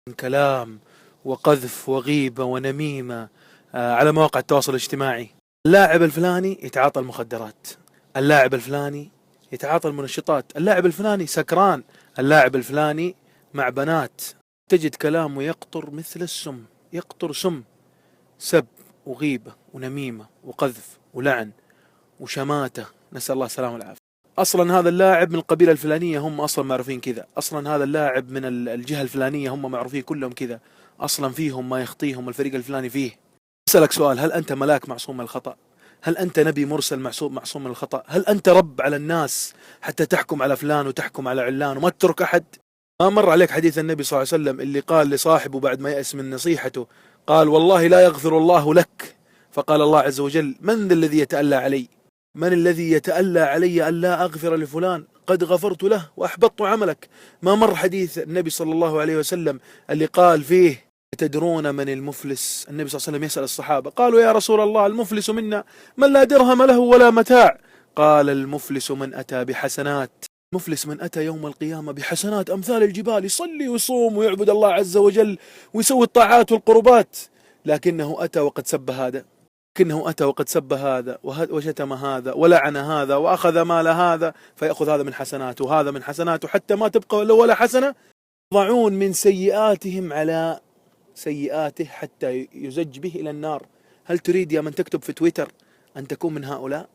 من كلام وقذف وغيبة ونميمة على مواقع التواصل الاجتماعي. اللاعب الفلاني يتعاطى المخدرات، اللاعب الفلاني يتعاطى المنشطات، اللاعب الفلاني سكران، اللاعب الفلاني مع بنات. تجد كلامه يقطر مثل السم، يقطر سم، سب وغيبة ونميمة وقذف ولعن وشماتة، نسأل الله السلامة والعافية. أصلا هذا اللاعب من القبيلة الفلانية، هم أصلا معروفين كذا. أصلا هذا اللاعب من الجهة الفلانية، هم معروفين كلهم كذا. أصلا فيهم ما يخطيهم الفريق الفلاني فيه. أسألك سؤال، هل أنت ملاك معصوم من الخطأ؟ هل أنت نبي مرسل معصوم من الخطأ؟ هل أنت رب على الناس حتى تحكم على فلان وتحكم على علان وما تترك أحد؟ ما مر عليك حديث النبي صلى الله عليه وسلم اللي قال لصاحبه بعد ما يأس من نصيحته، قال والله لا يغفر الله لك. فقال الله عز وجل من ذا الذي يتألى علي؟ من الذي يتألى علي ألا أغفر لفلان؟ قد غفرت له وأحبطت عملك. ما مر حديث النبي صلى الله عليه وسلم اللي قال فيه تدرون من المفلس؟ النبي صلى الله عليه وسلم يسأل الصحابة، قالوا يا رسول الله المفلس منا من لا درهم له ولا متاع. قال المفلس من أتى بحسنات، مفلس من أتى يوم القيامة بحسنات أمثال الجبال، يصلي ويصوم ويعبد الله عز وجل ويسوي الطاعات والقربات، لكنه أتى وقد سب هذا، لكنه أتى وقد سب هذا وشتم هذا ولعن هذا وأخذ مال هذا، فيأخذ هذا من حسناته وهذا من حسناته حتى ما تبقى له ولا حسنة. يضعون من سيئاتهم على سيئاته حتى يزج به إلى النار. هل تريد يا من تكتب في تويتر أن تكون من هؤلاء؟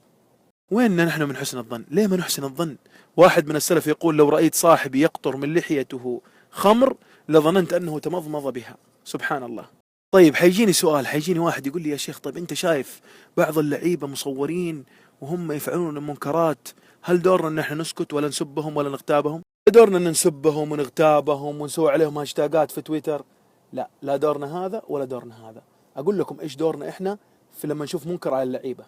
وين نحن من حسن الظن؟ ليه ما نحسن الظن؟ واحد من السلف يقول لو رأيت صاحبي يقطر من لحيته خمر لظننت أنه تمضمض بها. سبحان الله. طيب حيجيني سؤال، حيجيني واحد يقول لي يا شيخ طيب أنت شايف بعض اللعيبة مصورين وهم يفعلون المنكرات، هل دورنا أن نحن نسكت ولا نسبهم ولا نغتابهم؟ دورنا أن نسبهم ونغتابهم ونسوي عليهم هاشتاجات في تويتر؟ لا، لا دورنا هذا ولا دورنا هذا. أقول لكم إيش دورنا إحنا في لما نشوف منكر على اللعيبة.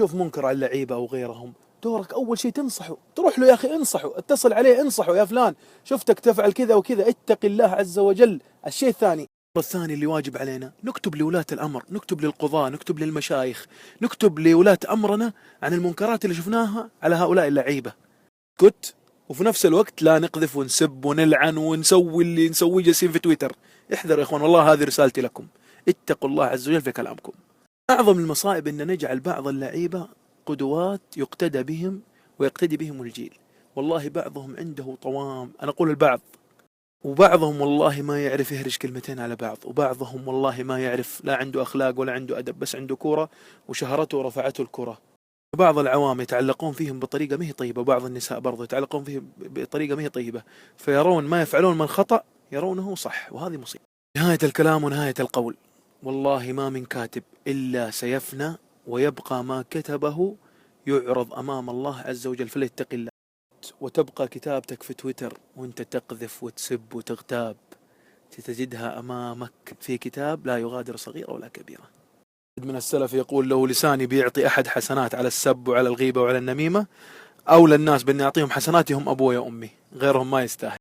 شوف منكر على اللعيبة أو غيرهم، دورك أول شيء تنصحه، تروح له يا أخي انصحه، اتصل عليه انصحه، يا فلان شفتك تفعل كذا وكذا اتق الله عز وجل. الشيء الثاني، الثاني اللي واجب علينا نكتب لولاة الأمر، نكتب للقضاة، نكتب للمشايخ، نكتب لولاة أمرنا عن المنكرات اللي شفناها على هؤلاء اللعيبة. كت وفي نفس الوقت لا نقذف ونسب ونلعن ونسوي اللي نسويه جالسين في تويتر. احذر يا إخوان، والله هذه رسالتي لكم، اتقوا الله عز وجل في كلامكم. أعظم المصائب أن نجعل بعض اللعيبة قدوات يقتدى بهم ويقتدي بهم الجيل. والله بعضهم عنده طوام، أنا أقول البعض، وبعضهم والله ما يعرف يهرج كلمتين على بعض، وبعضهم والله ما يعرف، لا عنده أخلاق ولا عنده أدب، بس عنده كورة وشهرته ورفعته الكرة. بعض العوام يتعلقون فيهم بطريقة ما هي طيبة، وبعض النساء برضو يتعلقون فيهم بطريقة ما هي طيبة، فيرون ما يفعلون من خطأ يرونه صح، وهذه مصيبة. نهاية الكلام ونهاية القول، والله ما من كاتب إلا سيفنى ويبقى ما كتبه يعرض أمام الله عز وجل، فليتق الله. وتبقى كتابتك في تويتر وانت تقذف وتسب وتغتاب، ستجدها أمامك في كتاب لا يغادر صغيرة ولا كبيرة. من السلف يقول لو لساني بيعطي أحد حسنات على السب وعلى الغيبة وعلى النميمة، أولى الناس بأن يعطيهم حسناتهم أبوي وأمي، غيرهم ما يستاهل.